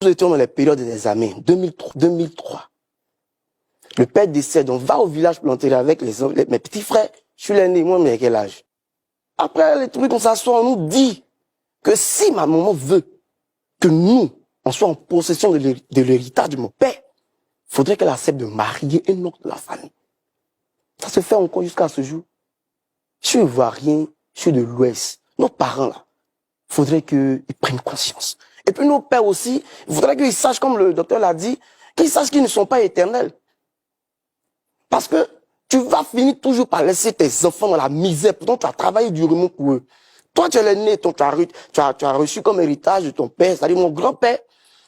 Nous étions dans les périodes des examens, 2003. Le père décède, on va au village planter avec mes petits frères. Je suis l'aîné, moi, mais à quel âge? Après les trucs, on s'assoit, on nous dit que si ma maman veut que nous, on soit en possession de l'héritage de mon père, il faudrait qu'elle accepte de marier un autre de la famille. Ça se fait encore jusqu'à ce jour. Je suis ivoirien, je suis de l'Ouest. Nos parents, là, il faudrait qu'ils prennent conscience. Et puis nos pères aussi, il faudrait qu'ils sachent, comme le docteur l'a dit, qu'ils sachent qu'ils ne sont pas éternels. Parce que tu vas finir toujours par laisser tes enfants dans la misère. Pourtant, tu as travaillé durement pour eux. Toi, tu es l'aîné, tu as reçu comme héritage de ton père, c'est-à-dire mon grand-père,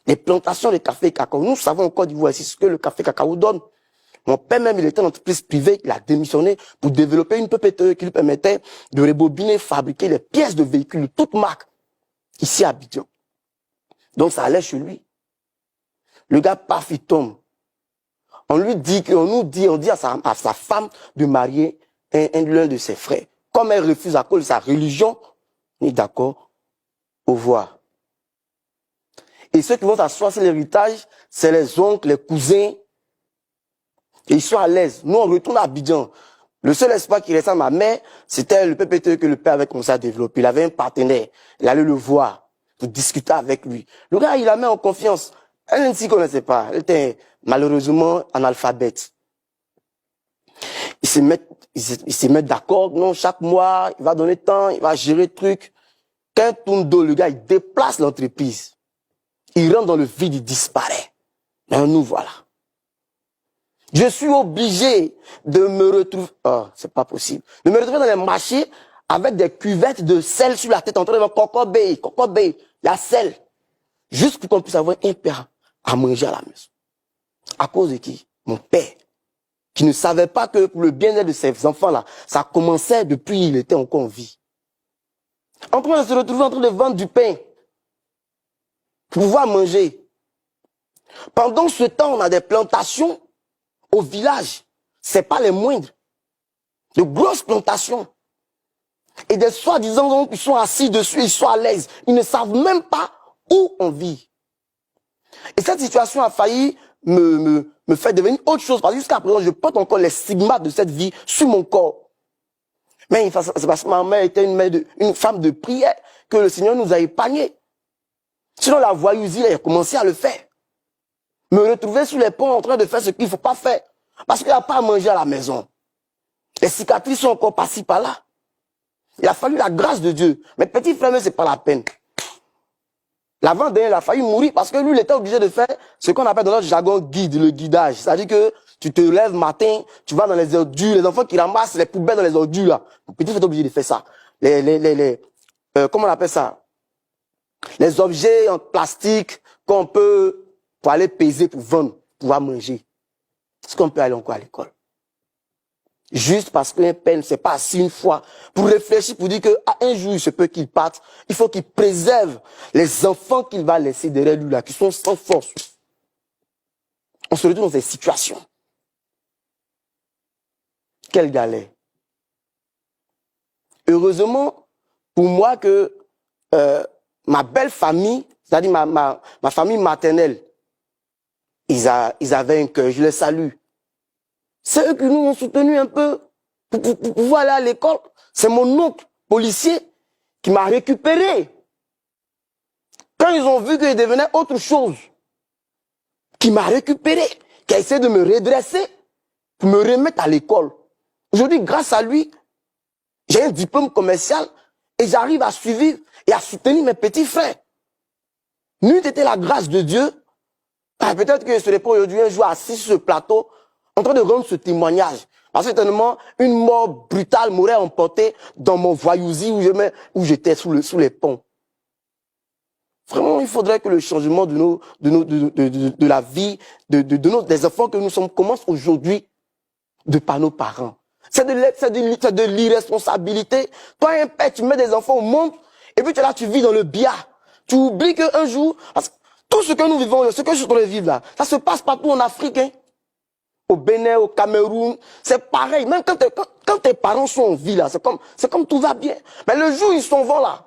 les plantations de café et cacao. Nous savons en Côte d'Ivoire ici ce que le café et cacao donne. Mon père même, il était en entreprise privée, il a démissionné pour développer une PPTE qui lui permettait de rebobiner, fabriquer les pièces de véhicules de toute marque, ici à Abidjan. Donc ça allait chez lui. Le gars, paf, il tombe. On lui dit, on dit à sa femme de marier l'un de ses frères. Comme elle refuse à cause de sa religion, on est d'accord, au revoir. Et ceux qui vont s'asseoir sur l'héritage, c'est les oncles, les cousins. Et ils sont à l'aise. Nous, on retourne à Abidjan. Le seul espoir qui restait à ma mère, c'était le PPTE que le père avait commencé à développer. Il avait un partenaire. Il allait le voir, pour discuter avec lui. Le gars, il la met en confiance. Elle ne s'y connaissait pas. Elle était malheureusement analphabète. Ils se mettent d'accord. Non, chaque mois, il va donner temps, il va gérer le truc. Quand tourne dos, le gars, il déplace l'entreprise. Il rentre dans le vide, il disparaît. Mais nous voilà. Je suis obligé de me retrouver, c'est pas possible, de me retrouver dans les marchés avec des cuvettes de sel sur la tête en train de dire coco il y a sel. Juste pour qu'on puisse avoir un père à manger à la maison. À cause de qui? Mon père. Qui ne savait pas que pour le bien-être de ses enfants-là, ça commençait depuis qu'il était encore en vie. En train de se retrouver en train de vendre du pain. Pour pouvoir manger. Pendant ce temps, on a des plantations au village. C'est pas les moindres. De grosses plantations. Et des soi-disant gens qui sont assis dessus, ils sont à l'aise. Ils ne savent même pas où on vit. Et cette situation a failli me faire devenir autre chose. Parce que jusqu'à présent, je porte encore les stigmates de cette vie sur mon corps. Mais c'est parce que ma mère était une femme de prière que le Seigneur nous a épargnés. Sinon, la voyousie, elle a commencé à le faire. Me retrouver sur les ponts en train de faire ce qu'il ne faut pas faire. Parce qu'il n'y a pas à manger à la maison. Les cicatrices sont encore par-ci, par-là. Il a fallu la grâce de Dieu. Mais petit frère, c'est pas la peine. L'avant-dernier, il a failli mourir parce que lui, il était obligé de faire ce qu'on appelle dans notre jargon le guidage. C'est-à-dire que tu te lèves matin, tu vas dans les ordures, les enfants qui ramassent les poubelles dans les ordures, là. Petit frère est obligé de faire ça. Comment on appelle ça? Les objets en plastique qu'on peut, pour aller peser, pour vendre, pour pouvoir manger. Est-ce qu'on peut aller encore à l'école? Juste parce qu'un père ne s'est pas assis une fois pour réfléchir, pour dire qu'un jour, il se peut qu'il parte. Il faut qu'il préserve les enfants qu'il va laisser derrière lui, là, qui sont sans force. On se retrouve dans ces situations. Quelle galère. Heureusement, pour moi, que ma belle famille, c'est-à-dire ma famille maternelle, ils avaient un cœur, je les salue. C'est eux qui nous ont soutenus un peu pour pouvoir aller à l'école. C'est mon oncle policier qui m'a récupéré. Quand ils ont vu que je devenais autre chose, qui m'a récupéré, qui a essayé de me redresser pour me remettre à l'école. Aujourd'hui, grâce à lui, j'ai un diplôme commercial et j'arrive à suivre et à soutenir mes petits frères. N'eût été la grâce de Dieu, peut-être que je ne serais pas aujourd'hui un jour assis sur ce plateau en train de rendre ce témoignage. Parce que certainement, une mort brutale m'aurait emporté dans mon voyousie où j'étais sous les ponts. Vraiment, il faudrait que le changement de la vie, des enfants que nous sommes, commence aujourd'hui de par nos parents. C'est de l'irresponsabilité. Toi, un père, tu mets des enfants au monde, et puis tu es là, tu vis dans le biais. Tu oublies qu'un jour, parce que tout ce que nous vivons, ce que je suis en train de vivre là, ça se passe partout en Afrique, hein. Au Bénin, au Cameroun, c'est pareil. Même quand tes parents sont en vie là, c'est comme tout va bien. Mais le jour où ils s'en vont là,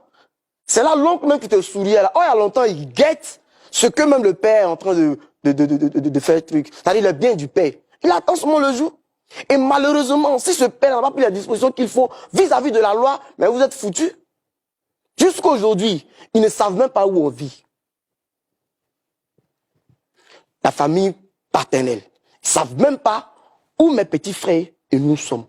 c'est là l'oncle même qui te souriait là. Oh, il y a longtemps, il guette Ce que même le père est en train de faire le truc, c'est-à-dire le bien du père, il attend seulement le jour. Et malheureusement, si ce père n'a pas pris la disposition qu'il faut vis-à-vis de la loi, mais vous êtes foutus. Jusqu'à aujourd'hui, ils ne savent même pas où on vit. La famille paternelle. Ils ne savent même pas où mes petits frères et nous sommes.